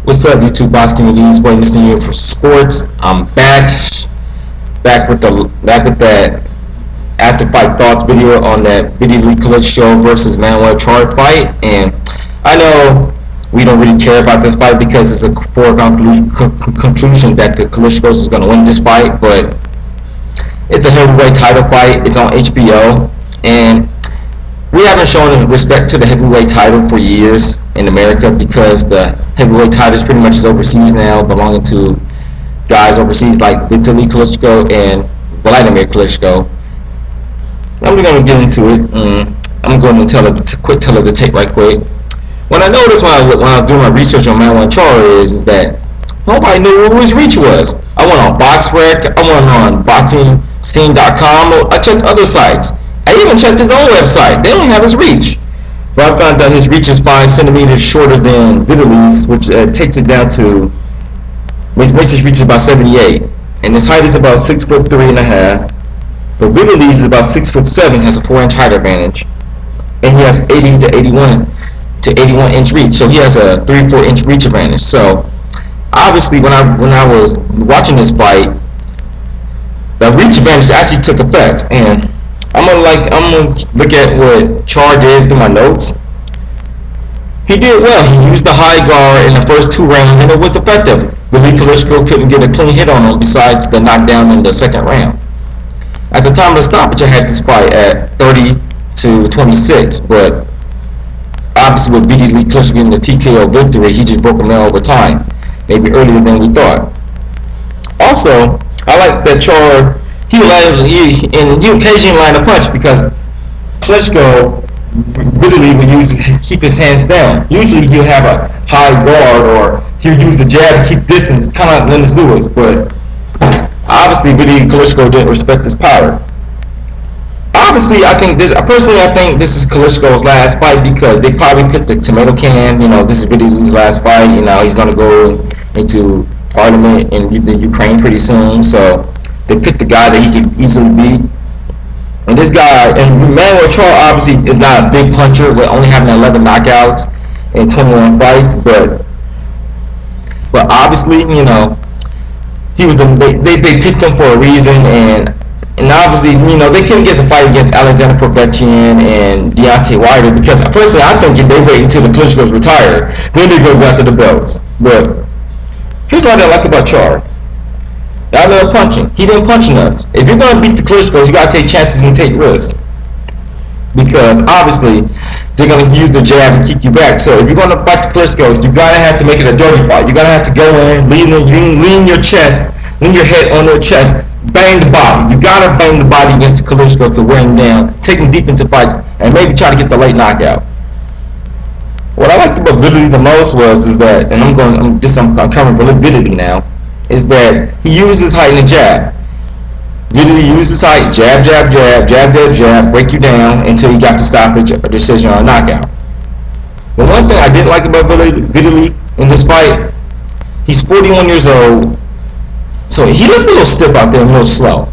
What's up, YouTube boss community? It's boy Mr. New for Sports. I'm back with that after fight thoughts video on that Video League Klitschko versus Manuel Char fight. And I know we don't really care about this fight because it's a foregone conclusion that the Klitschko is going to win this fight. But it's a heavyweight title fight. It's on HBO, and we haven't shown respect to the heavyweight title for years in America because the heavyweight title is pretty much overseas now, belonging to guys overseas like Vitaly Klitschko and Vladimir Klitschko. I'm going to get into it. I'm going to tell it the tape right quick. What I noticed when I was doing my research on Manuel Char is that nobody knew who his reach was. I went on BoxRec, I went on BoxingScene.com, I checked other sites. I even checked his own website. They don't have his reach. But I found that his reach is 5 centimeters shorter than Vitaly's, which takes it down to, which his reach is about 78. And his height is about 6'3.5". But Vitaly's is about 6'7", has a 4-inch height advantage. And he has 80 to 81 inch reach. So he has a 3-4 inch reach advantage. So obviously when I was watching this fight, the reach advantage actually took effect. And I'm gonna look at what Char did through my notes. He did well. He used the high guard in the first 2 rounds, and it was effective. Vitaly Klitschko couldn't get a clean hit on him besides the knockdown in the second round. At the time of the stoppage, I had this fight at 30-26, but obviously with Vitaly Klitschko getting the TKO victory, he just broke him down over time, maybe earlier than we thought. Also, I like that Char. He occasionally land a punch because Klitschko really would keep his hands down. Usually he'll have a high guard or he'll use the jab to keep distance, kind of like Lennox Lewis. But obviously Vitaly Klitschko didn't respect his power. Obviously, I think this is Klitschko's last fight because they probably put the tomato can. This is Vitaly's last fight. He's going to go into parliament in the Ukraine pretty soon. So they picked the guy that he could easily beat. And this guy, and Manuel Char obviously is not a big puncher with only having 11 knockouts in 21 fights, but obviously, he was they picked him for a reason, and obviously, they couldn't get the fight against Alexander Povetkin and Deontay Wilder because personally I think if they wait until the Klitschko's retire, then they go after the belts. But here's what I like about Char. Y'all know punching. He didn't punch enough. If you're going to beat the Klitschkos, you got to take chances and take risks. Because obviously, they're going to use the jab and kick you back. So if you're going to fight the Klitschkos, you got to have to make it a dirty fight. You got to have to go in, lean your chest, lean your head on their chest, bang the body. You got to bang the body against the Klitschkos to wear him down, take him deep into fights, and maybe try to get the late knockout. What I liked about Vitaly the most is that, and I'm coming for Vitaly now, is that he used his height in the jab. Vitaly used his height, jab, break you down until he got to stoppage or decision or knockout. The one thing I didn't like about Vitaly in this fight, he's 41 years old, so he looked a little stiff out there, a little slow.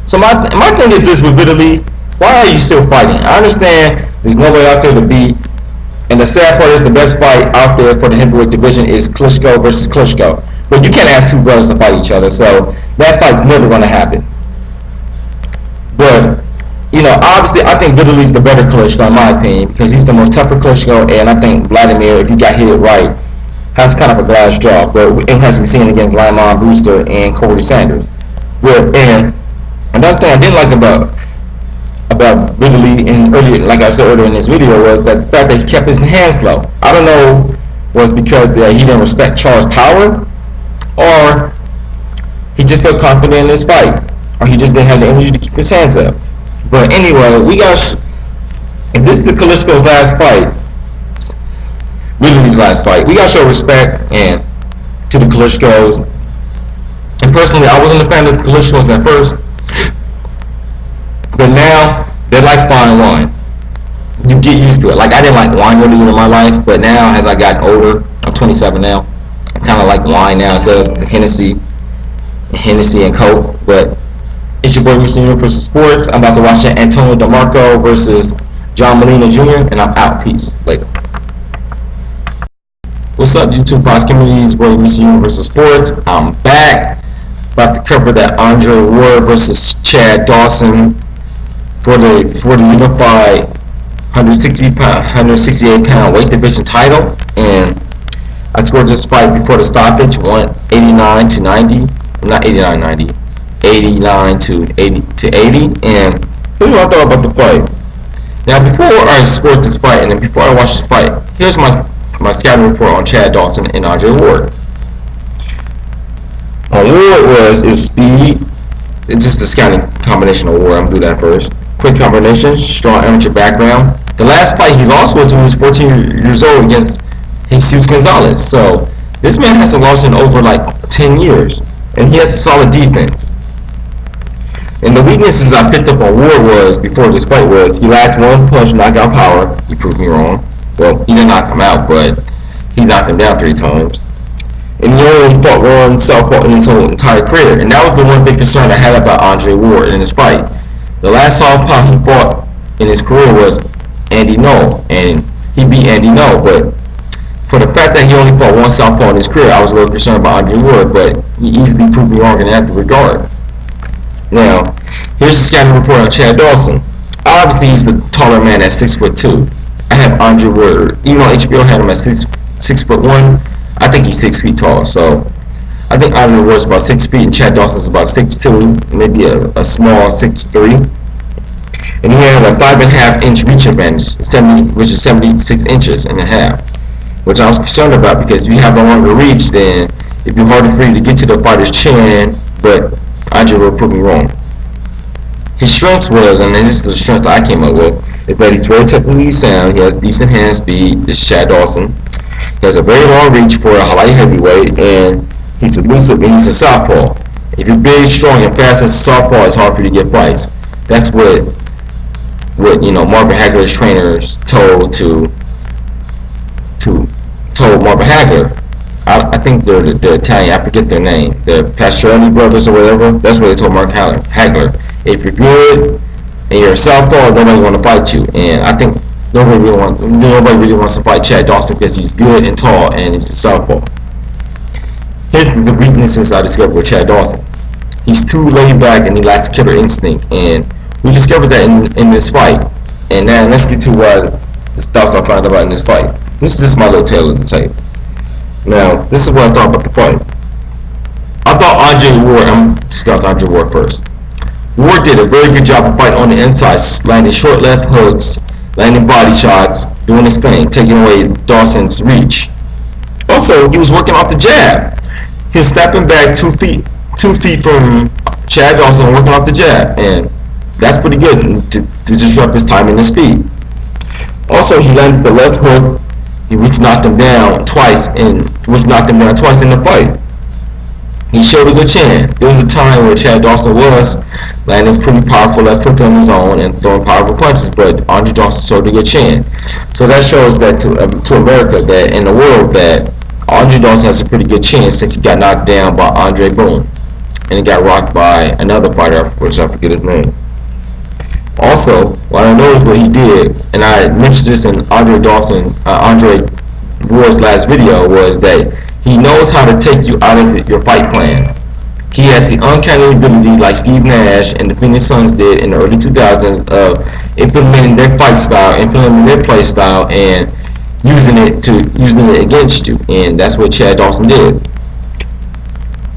So my thing is this with Vitaly, why are you still fighting? I understand there's nobody out there to beat, and the sad part is the best fight out there for the heavyweight division is Klitschko versus Klitschko. But you can't ask 2 brothers to fight each other, so that fight's never going to happen. But, obviously I think Vitaly's the better Klitschko in my opinion because he's the most tougher Klitschko, and I think Vladimir, if he got hit right, has kind of a glass jaw. But it has to be seen against Lamont Brewster and Corey Sanders. And another thing I didn't like about Vitaly, and earlier, like I said earlier in this video, was that the fact that he kept his hands low. I don't know, was because he didn't respect Char's power, or he just felt confident in his fight, or he just didn't have the energy to keep his hands up. But anyway, if this is the Klitschko's last fight, Vitaly's last fight, we gotta show respect to the Klitschkos. And personally, I wasn't a fan of the Klitschkos at first, but now they're like fine wine. You get used to it. Like I didn't like wine earlier in my life, but now as I got older, I'm 27 now, I kind of like wine now instead of Hennessy and Coke. But it's your boy Mr. New for Sports. I'm about to watch Antonio DeMarco versus John Molina Jr. and I'm out. Peace. Later. What's up, YouTube Boss Communities, World Mr. Universal Sports? I'm back. About to cover that Andre Ward versus Chad Dawson for the unified 168 pound weight division title. And I scored this fight before the stoppage, 189 to 90. Not 89 90. 89 to 80 to 80. And here's what I thought about the fight. Now, before I scored this fight, and then before I watched the fight, here's my scouting report on Chad Dawson and Andre Ward. On Ward was speed. It's just a scouting combination of Ward. I'm gonna do that first. Quick combination, strong amateur background. The last fight he lost was when he was 14 years old against Jesus Gonzalez. So this man hasn't lost in over like 10 years, and he has a solid defense. And the weaknesses I picked up on Ward was before this fight was he lacks one punch knockout power. He proved me wrong. Well, he didn't knock him out, but he knocked him down 3 times. And he only fought one southpaw in his whole entire career. And that was the one big concern I had about Andre Ward in this fight. The last southpaw he fought in his career was Andy Noel, and he beat Andy Noel. But for the fact that he only fought one southpaw in his career, I was a little concerned about Andre Ward, but he easily proved me wrong in that regard. Now, here's the scouting report on Chad Dawson. Obviously, he's the taller man at 6'2". I have Andre Ward, even though HBO had him at 6'1", I think he's 6 feet tall. So I think Andre Ward's about 6 feet, and Chad Dawson's about 6'2", maybe a small 6'3". And he had a 5.5 inch reach advantage, which is 76 inches and a half, which I was concerned about because if you have a longer reach, then it'd be harder for you to get to the fighter's chin. But Andre Ward proved me wrong. His strengths was, and this is the strengths I came up with, is that he's very technically sound. He has decent hand speed. This is Chad Dawson. He has a very long reach for a light heavyweight, and he's elusive and he's a southpaw. If you're big, strong, and fast as a southpaw, it's hard for you to get fights. That's what Marvin Hagler's trainers told Marvin Hagler. I think they're Italian. I forget their name. The Pastorelli brothers or whatever. That's what they told Mark Hagler. If you're good and you're a southpaw, nobody want to fight you. And I think nobody really wants to fight Chad Dawson because he's good and tall and he's a southpaw. Here's the weaknesses I discovered with Chad Dawson. He's too laid back and he lacks killer instinct, and we discovered that in this fight. And now let's get to what the thoughts I found about in this fight. This is just my little tail of the tape. Now, this is what I thought about the fight. I thought Andre Ward, I'm going to discuss Andre Ward first. Ward did a very good job of fighting on the inside, landing short left hooks, landing body shots, doing his thing, taking away Dawson's reach. Also, he was working off the jab. He was stepping back 2 feet from Chad Dawson, working off the jab, and that's pretty good to disrupt his timing and speed. Also, he landed the left hook, which knocked him down twice in the fight. He showed a good chin. There was a time where Chad Dawson was landing pretty powerful left hooks on his own and throwing powerful punches, but Andre Dawson showed a good chin. So that shows that to America, that in the world, that Andre Dawson has a pretty good chin since he got knocked down by Andre Boone, and he got rocked by another fighter, which I forget his name. Also, what I noticed what he did, and I mentioned this in Andre Ward's last video, was that he knows how to take you out of your fight plan. He has the uncanny ability, like Steve Nash and the Phoenix Suns did in the early 2000s, of implementing their fight style, implementing their play style, and using it against you. And that's what Chad Dawson did.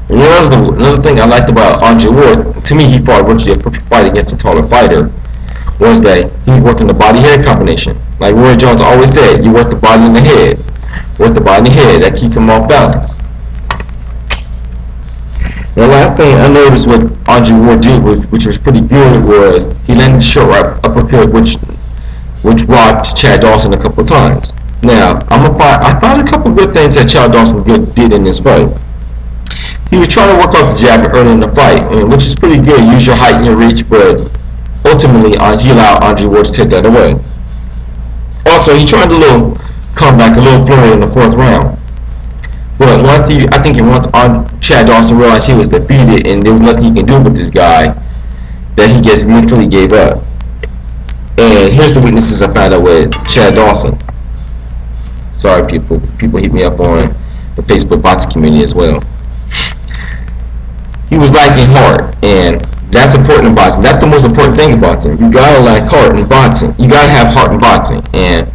And another thing I liked about Andre Ward, to me, he fought virtually a perfect fight against a taller fighter, was that he was working the body-head combination. Like Roy Jones always said, you work the body and the head. Work the body and the head. That keeps him off balance. The last thing I noticed what Andre Ward did, which was pretty good, was he landed the short right uppercut, which rocked Chad Dawson a couple of times. Now, I found a couple of good things that Chad Dawson did in this fight. He was trying to work off the jab early in the fight, which is pretty good. Use your height and your reach, but ultimately he allowed Andre Ward to take that away. Also, he tried a little comeback, a little flurry in the 4th round. But once Chad Dawson realized he was defeated and there was nothing he can do with this guy, that he just mentally gave up. And here's the weaknesses I found out with Chad Dawson. Sorry, people hit me up on the Facebook boxing community as well. He was lacking heart, and that's important in boxing. That's the most important thing in boxing. You gotta lack heart in boxing. You gotta have heart in boxing. And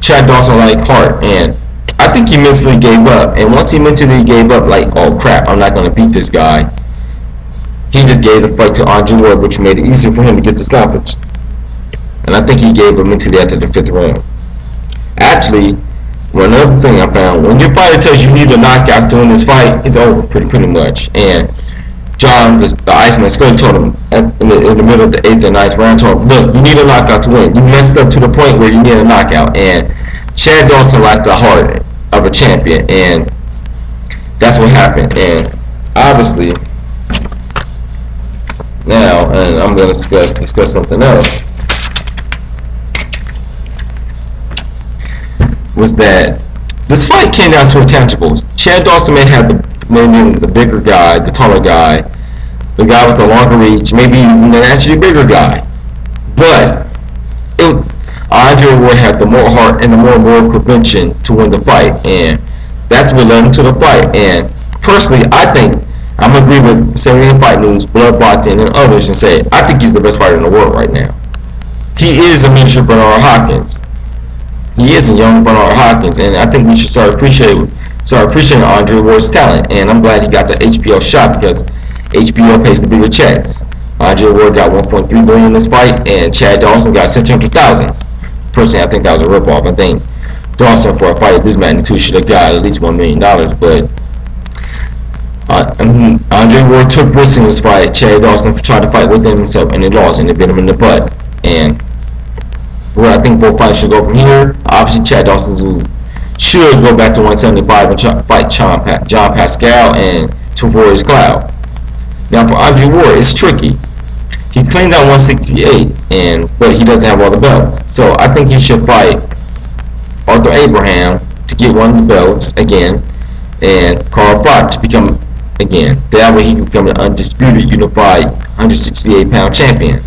Chad Dawson lacked heart, and I think he mentally gave up. And once he mentally gave up, like, oh crap, I'm not gonna beat this guy, he just gave the fight to Andre Ward, which made it easier for him to get the stoppage. And I think he gave up mentally after the 5th round. Actually, another thing I found, when your fighter tells you need a knockout to win this fight, it's over pretty much. And John, the Iceman, Scully told him in the middle of the 8th and 9th round, told him, look, you need a knockout to win. You messed up to the point where you need a knockout. And Chad Dawson lacked the heart of a champion, and that's what happened. And obviously, now, and I'm going to discuss something else, was that this fight came down to intangibles. Chad Dawson may have maybe the bigger guy, the taller guy, the guy with the longer reach, maybe even an actually bigger guy. But Andre Ward had the more heart and the more prevention to win the fight, and that's what led him to the fight. And personally, I think I'm agree with Sabian Fight News, Blood Boxing, and others, and say I think he's the best fighter in the world right now. He is a miniature Bernard Hopkins. He is a young Bernard Hopkins, and I think we should start appreciating Andre Ward's talent. And I'm glad he got the HBO shot, because HBO pays the bigger checks. Andre Ward got $1.3 billion in this fight, and Chad Dawson got $600,000. Personally, I think that was a ripoff. I think Dawson, for a fight of this magnitude, should have got at least $1 million. But Andre Ward took risks in this fight. Chad Dawson tried to fight with himself, and he lost, and it bit him in the butt. And where I think both fights should go from here, obviously Chad Dawson should go back to 175 and fight John Pascal and Tavoris Cloud. Now for Andre Ward, it's tricky. He claimed at 168, but he doesn't have all the belts. So I think he should fight Arthur Abraham to get one of the belts again, and Carl Froch to become again. That way he can become an undisputed unified 168-pound champion.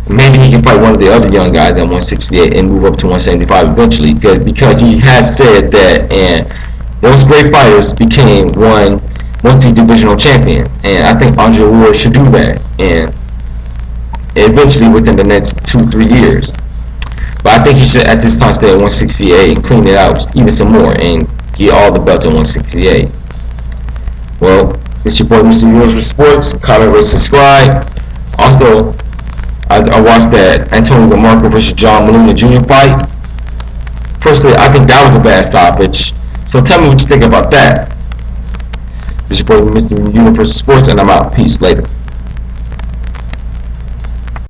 Maybe he can fight one of the other young guys at 168 and move up to 175 eventually, because he has said that, and those great fighters became one multi-divisional champion, and I think Andre Ward should do that, and eventually within the next 2-3 years. But I think he should at this time stay at 168 and clean it out even some more and get all the belts at 168. Well, it's your boy Mr. Universe Sports. Comment, rate, subscribe. Also, I watched that Antonio DeMarco versus John Molina Jr. fight. Personally, I think that was a bad stoppage. So tell me what you think about that. This is your boy Mr. Universe Sports, and I'm out. Peace. Later.